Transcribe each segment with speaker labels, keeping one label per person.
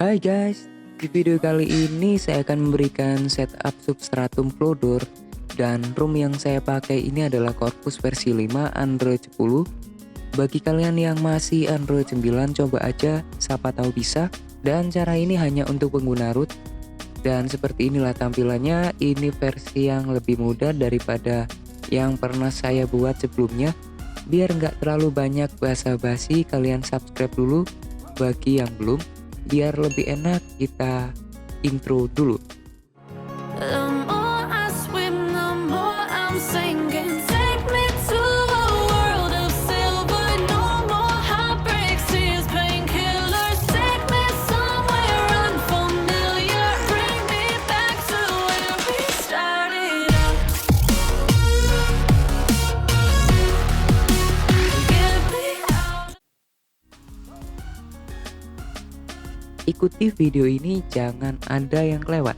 Speaker 1: Hai guys, di video kali ini saya akan memberikan setup Substratum Flowdor dan ROM yang saya pakai ini adalah Corpus versi 5 Android 10. Bagi kalian yang masih Android 9 coba aja, siapa tahu bisa. Dan cara ini hanya untuk pengguna root. Dan seperti inilah tampilannya, ini versi yang lebih mudah daripada yang pernah saya buat sebelumnya. Biar nggak terlalu banyak basa-basi, kalian subscribe dulu bagi yang belum, biar lebih enak. Kita intro dulu. Ikuti video ini, jangan ada yang kelewat.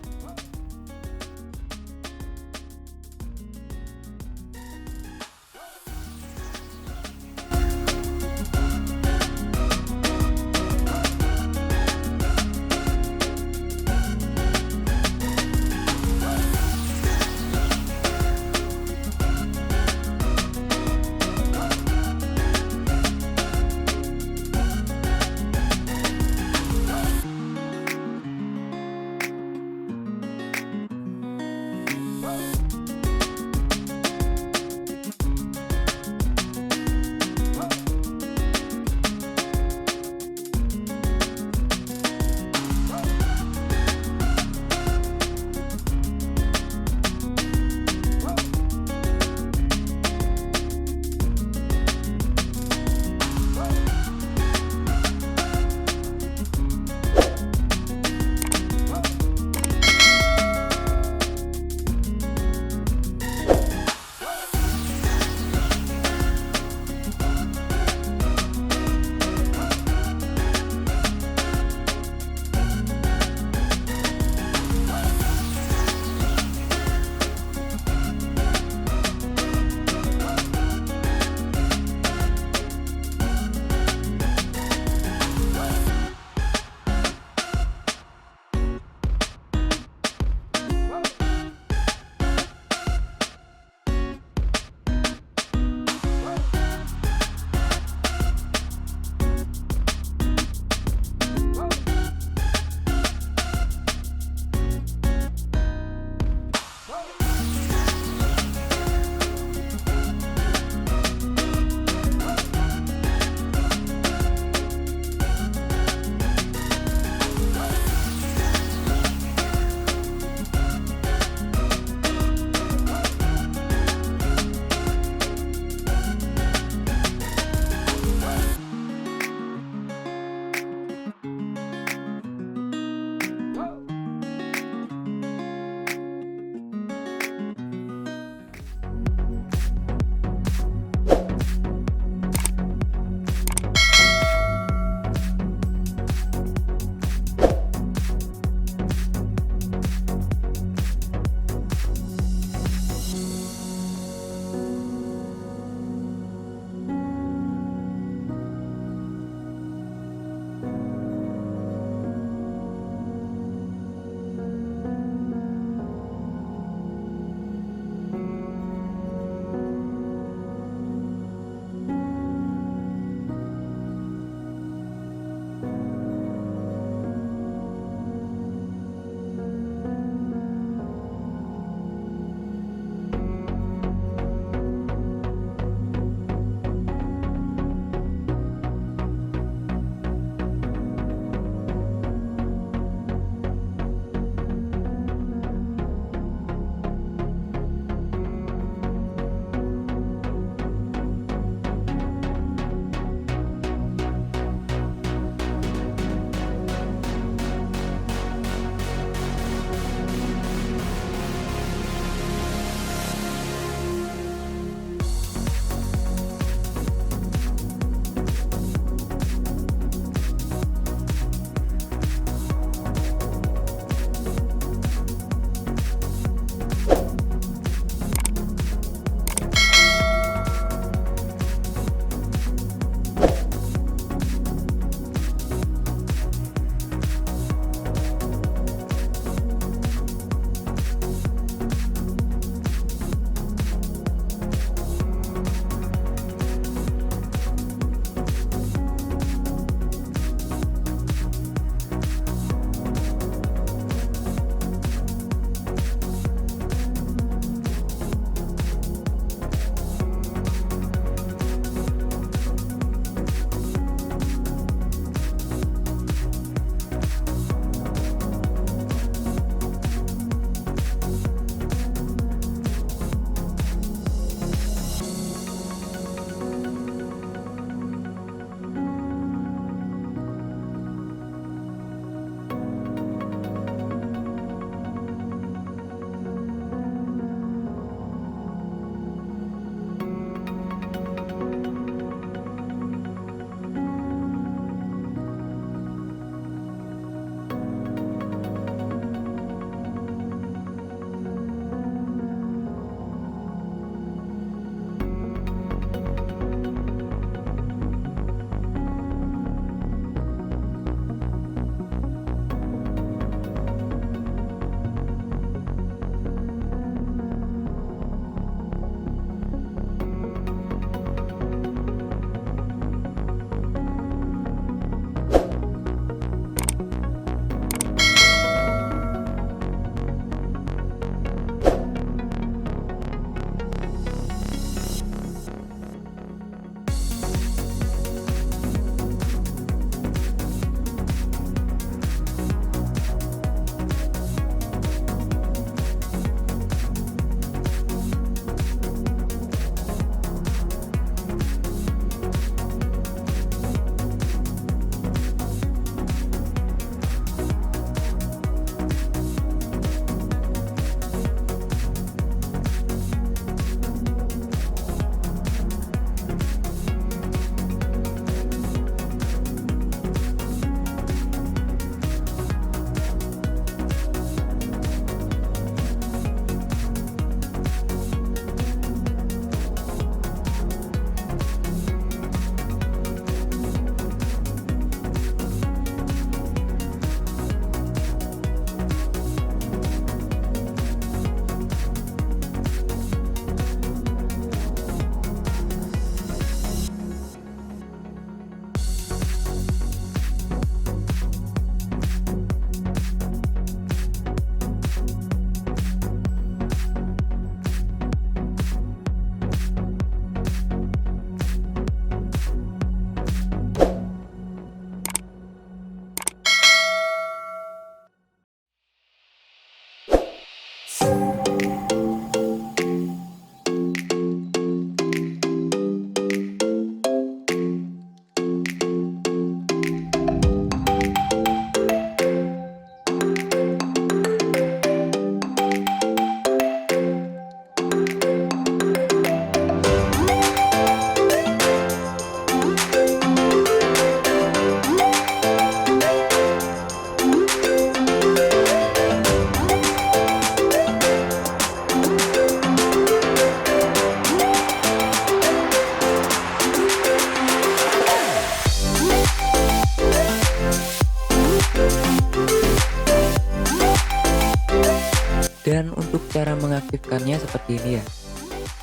Speaker 1: mengaktifkannya seperti ini ya.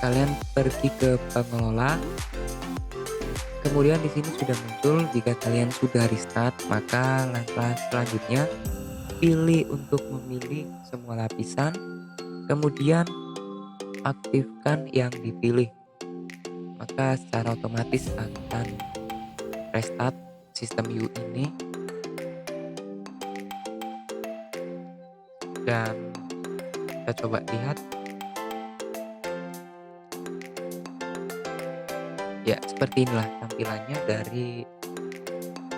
Speaker 1: Kalian pergi ke pengelola. Kemudian di sini sudah muncul. Jika kalian sudah restart, maka langkah selanjutnya pilih untuk memilih semua lapisan. Kemudian aktifkan yang dipilih. Maka secara otomatis akan restart sistem U ini. Dan kita coba lihat. Ya, seperti inilah tampilannya dari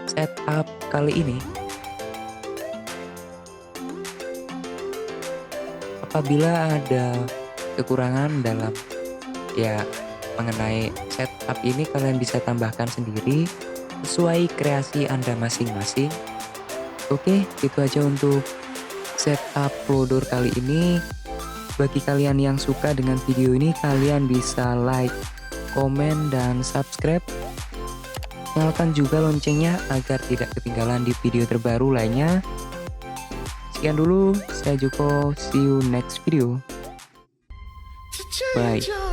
Speaker 1: setup kali ini. Apabila ada kekurangan dalam mengenai setup ini, kalian bisa tambahkan sendiri sesuai kreasi Anda masing-masing. Oke, itu aja untuk setup Flowdor kali ini. Bagi kalian yang suka dengan video ini, kalian bisa like, komen, dan subscribe. Nyalakan juga loncengnya agar tidak ketinggalan di video terbaru lainnya. Sekian dulu, saya Joko, see you next video. Bye.